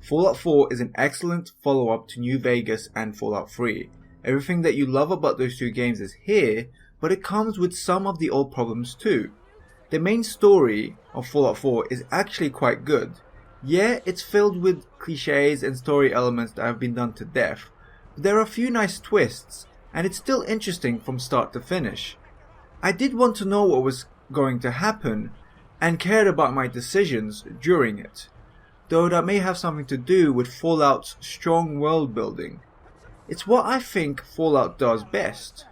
Fallout 4 is an excellent follow-up to New Vegas and Fallout 3. Everything that you love about those two games is here, but it comes with some of the old problems too. The main story of Fallout 4 is actually quite good. Yeah, it's filled with cliches and story elements that have been done to death, but there are a few nice twists, and it's still interesting from start to finish. I did want to know what was going to happen, and cared about my decisions during it, though that may have something to do with Fallout's strong world building. It's what I think Fallout does best.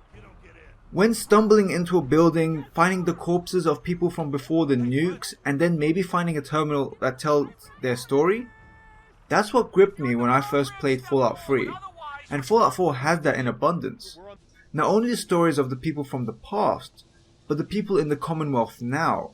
When stumbling into a building, finding the corpses of people from before the nukes, and then maybe finding a terminal that tells their story? That's what gripped me when I first played Fallout 3, and Fallout 4 has that in abundance. Not only the stories of the people from the past, but the people in the Commonwealth now.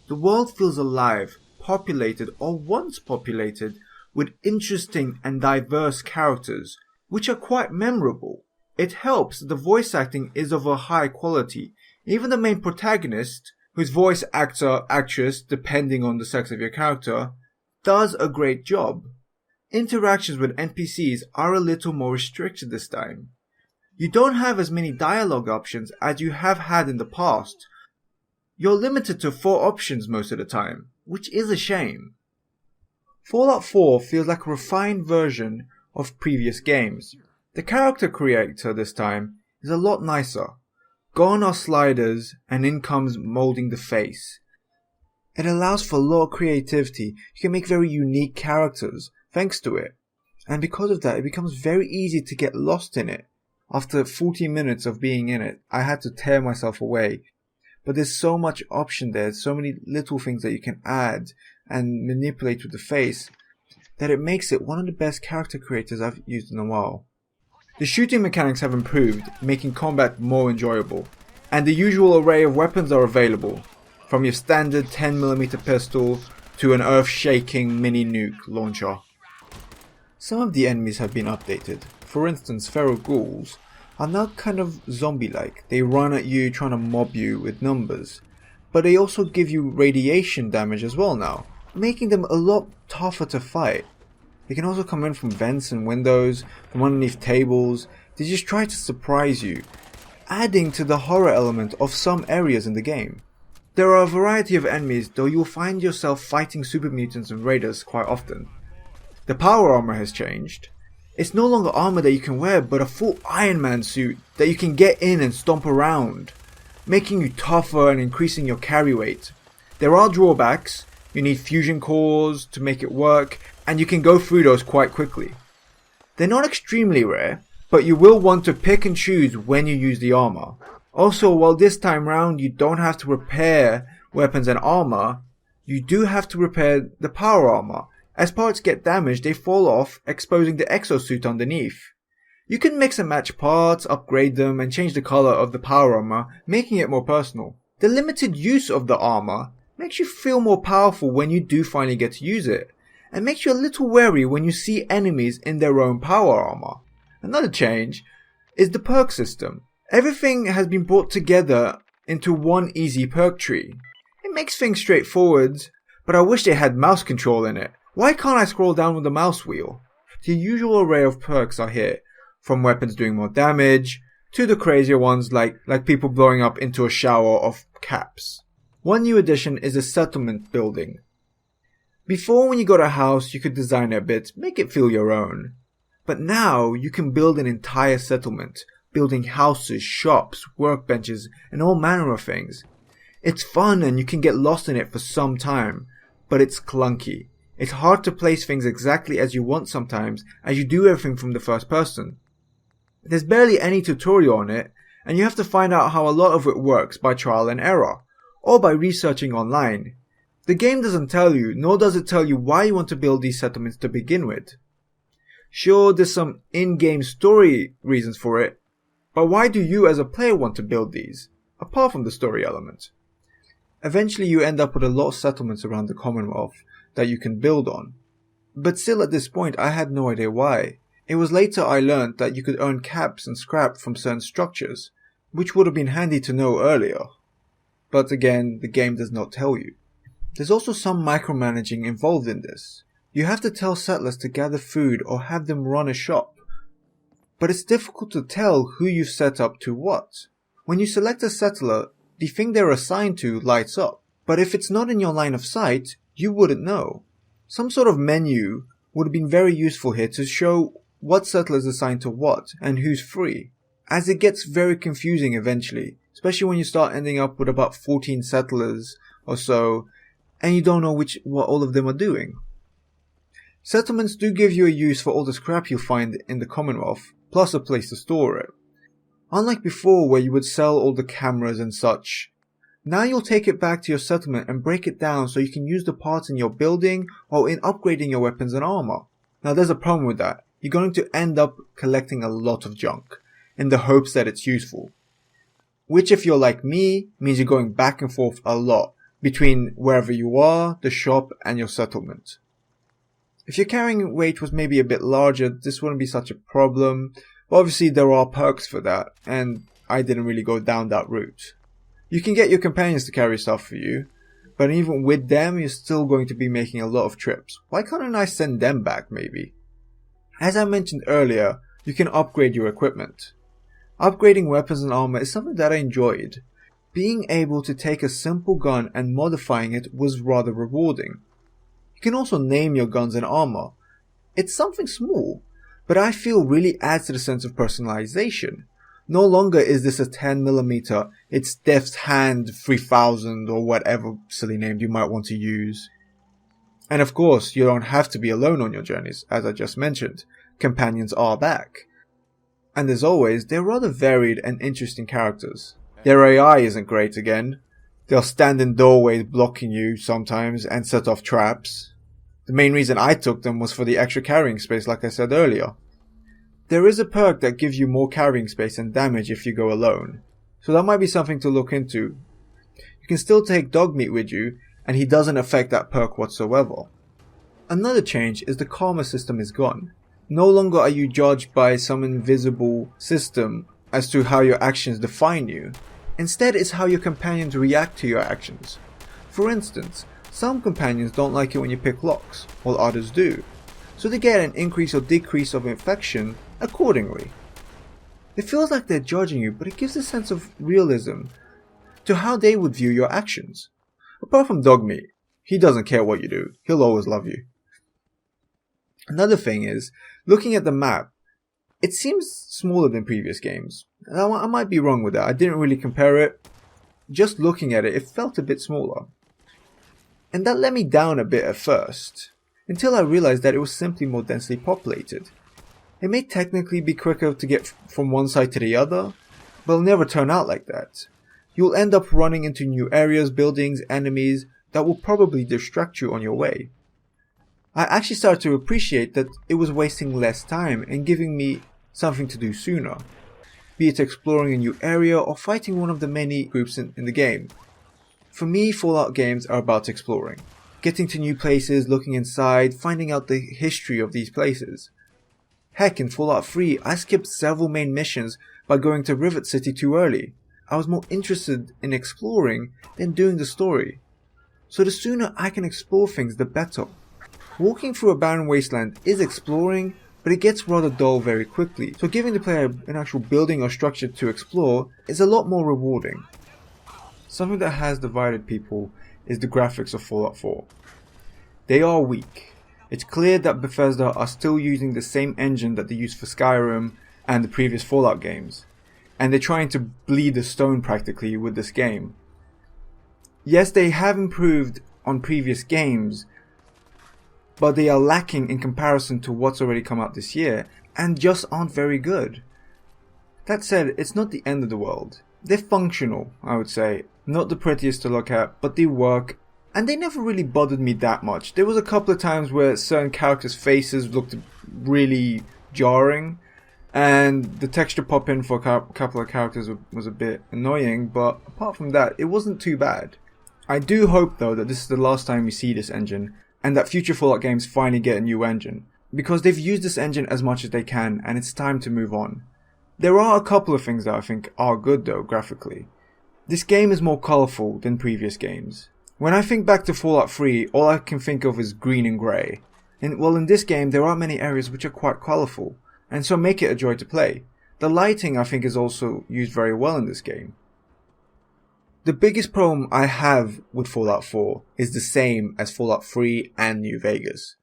The world feels alive, populated or once populated, with interesting and diverse characters, which are quite memorable. It helps that the voice acting is of a high quality. Even the main protagonist, whose voice actress, depending on the sex of your character, does a great job. Interactions with NPCs are a little more restricted this time. You don't have as many dialogue options as you have had in the past. You're limited to 4 options most of the time, which is a shame. Fallout 4 feels like a refined version of previous games. The character creator this time is a lot nicer. Gone are sliders and in comes molding the face. It allows for a lot of creativity. You can make very unique characters thanks to it. And because of that, it becomes very easy to get lost in it. After 40 minutes of being in it, I had to tear myself away. But there's so much option there, so many little things that you can add and manipulate with the face, that it makes it one of the best character creators I've used in a while. The shooting mechanics have improved, making combat more enjoyable, and the usual array of weapons are available, from your standard 10mm pistol to an earth-shaking mini nuke launcher. Some of the enemies have been updated. For instance, feral ghouls are now kind of zombie-like. They run at you trying to mob you with numbers, but they also give you radiation damage as well now, making them a lot tougher to fight. They can also come in from vents and windows, from underneath tables. They just try to surprise you, adding to the horror element of some areas in the game. There are a variety of enemies, though you will find yourself fighting super mutants and raiders quite often. The power armor has changed. It's no longer armor that you can wear, but a full Iron Man suit that you can get in and stomp around, making you tougher and increasing your carry weight. There are drawbacks. You need fusion cores to make it work, and you can go through those quite quickly. They're not extremely rare, but you will want to pick and choose when you use the armor. Also, while this time round you don't have to repair weapons and armor, you do have to repair the power armor. As parts get damaged, they fall off, exposing the exosuit underneath. You can mix and match parts, upgrade them, and change the color of the power armor, making it more personal. The limited use of the armor makes you feel more powerful when you do finally get to use it, and makes you a little wary when you see enemies in their own power armor. Another change is the perk system. Everything has been brought together into one easy perk tree. It makes things straightforward, but I wish they had mouse control in it. Why can't I scroll down with the mouse wheel? The usual array of perks are here, from weapons doing more damage, to the crazier ones like people blowing up into a shower of caps. One new addition is a settlement building. Before, when you got a house, you could design it a bit, make it feel your own. But now, you can build an entire settlement, building houses, shops, workbenches, and all manner of things. It's fun and you can get lost in it for some time, but it's clunky. It's hard to place things exactly as you want sometimes, as you do everything from the first person. There's barely any tutorial on it, and you have to find out how a lot of it works by trial and error, or by researching online. The game doesn't tell you, nor does it tell you why you want to build these settlements to begin with. Sure, there's some in-game story reasons for it, but why do you as a player want to build these, apart from the story element? Eventually you end up with a lot of settlements around the Commonwealth that you can build on. But still at this point I had no idea why. It was later I learned that you could earn caps and scrap from certain structures, which would have been handy to know earlier. But again, the game does not tell you. There's also some micromanaging involved in this. You have to tell settlers to gather food or have them run a shop. But it's difficult to tell who you've set up to what. When you select a settler, the thing they're assigned to lights up. But if it's not in your line of sight, you wouldn't know. Some sort of menu would have been very useful here to show what settler is assigned to what and who's free, as it gets very confusing eventually, especially when you start ending up with about 14 settlers or so, and you don't know what all of them are doing. Settlements do give you a use for all the scrap you'll find in the Commonwealth, plus a place to store it. Unlike before where you would sell all the cameras and such, now you'll take it back to your settlement and break it down so you can use the parts in your building or in upgrading your weapons and armor. Now there's a problem with that. You're going to end up collecting a lot of junk, in the hopes that it's useful. Which, if you're like me, means you're going back and forth a lot between wherever you are, the shop, and your settlement. If your carrying weight was maybe a bit larger, this wouldn't be such a problem. But obviously there are perks for that, and I didn't really go down that route. You can get your companions to carry stuff for you, but even with them you're still going to be making a lot of trips. Why can't I send them back maybe? As I mentioned earlier, you can upgrade your equipment. Upgrading weapons and armor is something that I enjoyed. Being able to take a simple gun and modifying it was rather rewarding. You can also name your guns and armor. It's something small, but I feel really adds to the sense of personalization. No longer is this a 10mm, it's Death's Hand 3000 or whatever silly name you might want to use. And of course, you don't have to be alone on your journeys, as I just mentioned. Companions are back. And as always, they're rather varied and interesting characters. Their AI isn't great again. They'll stand in doorways blocking you sometimes and set off traps. The main reason I took them was for the extra carrying space, like I said earlier. There is a perk that gives you more carrying space and damage if you go alone, so that might be something to look into. You can still take Dogmeat with you, and he doesn't affect that perk whatsoever. Another change is the karma system is gone. No longer are you judged by some invisible system as to how your actions define you. Instead, it's how your companions react to your actions. For instance, some companions don't like it when you pick locks, while others do, so they get an increase or decrease of infection accordingly. It feels like they're judging you, but it gives a sense of realism to how they would view your actions. Apart from Dogmeat, he doesn't care what you do, he'll always love you. Another thing is, looking at the map, it seems smaller than previous games. I might be wrong with that, I didn't really compare it. Just looking at it, it felt a bit smaller. And that let me down a bit at first, until I realized that it was simply more densely populated. It may technically be quicker to get from one side to the other, but it'll never turn out like that. You'll end up running into new areas, buildings, enemies that will probably distract you on your way. I actually started to appreciate that it was wasting less time and giving me something to do sooner, be it exploring a new area or fighting one of the many groups in the game. For me, Fallout games are about exploring, getting to new places, looking inside, finding out the history of these places. Heck, in Fallout 3, I skipped several main missions by going to Rivet City too early. I was more interested in exploring than doing the story. So the sooner I can explore things, the better. Walking through a barren wasteland is exploring, but it gets rather dull very quickly, so giving the player an actual building or structure to explore is a lot more rewarding. Something that has divided people is the graphics of Fallout 4. They are weak. It's clear that Bethesda are still using the same engine that they used for Skyrim and the previous Fallout games, and they're trying to bleed the stone practically with this game. Yes, they have improved on previous games, but they are lacking in comparison to what's already come out this year, and just aren't very good. That said, it's not the end of the world. They're functional, I would say. Not the prettiest to look at, but they work, and they never really bothered me that much. There was a couple of times where certain characters' faces looked really jarring, and the texture pop in for a couple of characters was a bit annoying, but apart from that, it wasn't too bad. I do hope though that this is the last time we see this engine, and that future Fallout games finally get a new engine, because they've used this engine as much as they can, and it's time to move on. There are a couple of things that I think are good though, graphically. This game is more colourful than previous games. When I think back to Fallout 3, all I can think of is green and grey. And well, in this game there are many areas which are quite colourful, and so make it a joy to play. The lighting I think is also used very well in this game. The biggest problem I have with Fallout 4 is the same as Fallout 3 and New Vegas.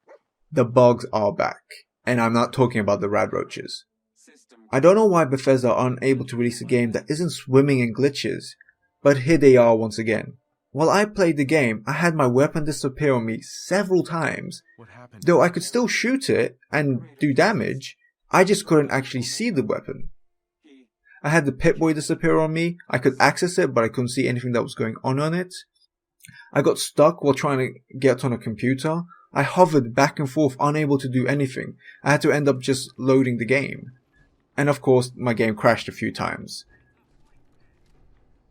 The bugs are back, and I'm not talking about the radroaches. I don't know why Bethesda are unable to release a game that isn't swimming in glitches, but here they are once again. While I played the game, I had my weapon disappear on me several times. Though I could still shoot it and do damage, I just couldn't actually see the weapon. I had the Pip-Boy disappear on me. I could access it, but I couldn't see anything that was going on it. I got stuck while trying to get on a computer. I hovered back and forth, unable to do anything. I had to end up just loading the game. And of course, my game crashed a few times.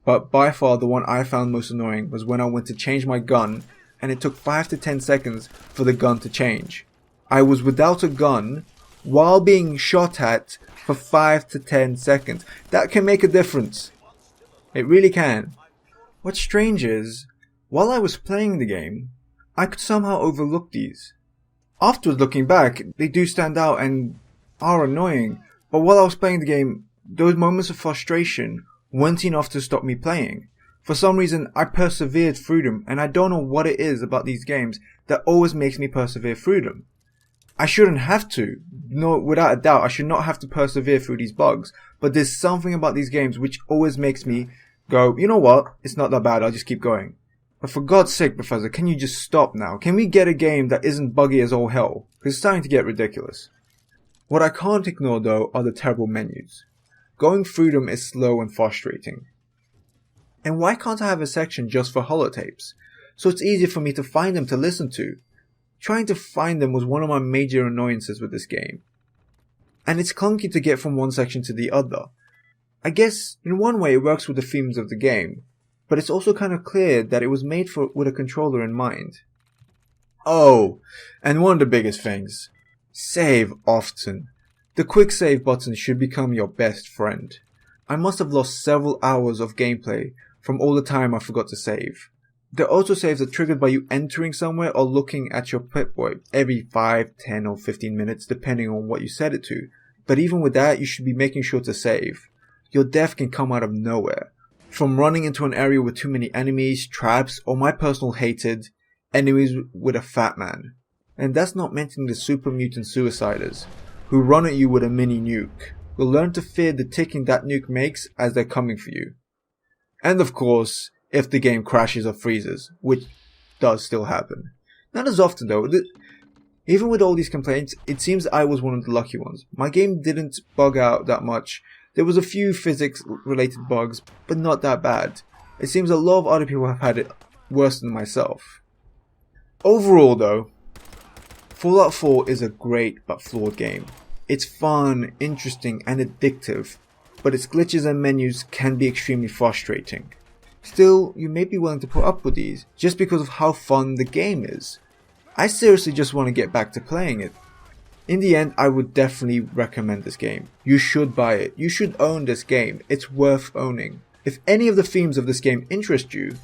But by far the one I found most annoying was when I went to change my gun, and it took 5 to 10 seconds for the gun to change. I was without a gun while being shot at for 5 to 10 seconds. That can make a difference. It really can. What's strange is, while I was playing the game, I could somehow overlook these. Afterwards, looking back, they do stand out and are annoying, but while I was playing the game, those moments of frustration weren't enough to stop me playing. For some reason, I persevered through them, and I don't know what it is about these games that always makes me persevere through them. I shouldn't have to. No, without a doubt, I should not have to persevere through these bugs. But there's something about these games which always makes me go, you know what? It's not that bad. I'll just keep going. But for God's sake, Bethesda, can you just stop now? Can we get a game that isn't buggy as all hell? Because it's starting to get ridiculous. What I can't ignore though are the terrible menus. Going through them is slow and frustrating. And why can't I have a section just for holotapes? So it's easier for me to find them to listen to. Trying to find them was one of my major annoyances with this game. And it's clunky to get from one section to the other. I guess in one way it works with the themes of the game, but it's also kind of clear that it was made with a controller in mind. Oh, and one of the biggest things. Save often. The quick save button should become your best friend. I must have lost several hours of gameplay from all the time I forgot to save. The autosaves are triggered by you entering somewhere or looking at your Pip-Boy every 5, 10 or 15 minutes depending on what you set it to. But even with that, you should be making sure to save. Your death can come out of nowhere. From running into an area with too many enemies, traps, or my personal hated, enemies with a fat man. And that's not mentioning the super mutant suiciders, who run at you with a mini nuke. You'll learn to fear the ticking that nuke makes as they're coming for you. And of course, if the game crashes or freezes, which does still happen. Not as often though. Even with all these complaints, it seems I was one of the lucky ones. My game didn't bug out that much. There was a few physics related bugs, but not that bad. It seems a lot of other people have had it worse than myself. Overall though, Fallout 4 is a great but flawed game. It's fun, interesting and addictive, but its glitches and menus can be extremely frustrating. Still, you may be willing to put up with these, just because of how fun the game is. I seriously just want to get back to playing it. In the end, I would definitely recommend this game. You should buy it. You should own this game. It's worth owning. If any of the themes of this game interest you,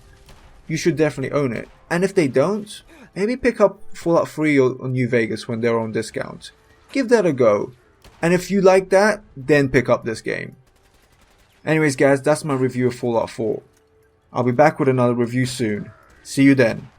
you should definitely own it. And if they don't, maybe pick up Fallout 3 or New Vegas when they're on discount. Give that a go. And if you like that, then pick up this game. Anyways guys, that's my review of Fallout 4. I'll be back with another review soon. See you then.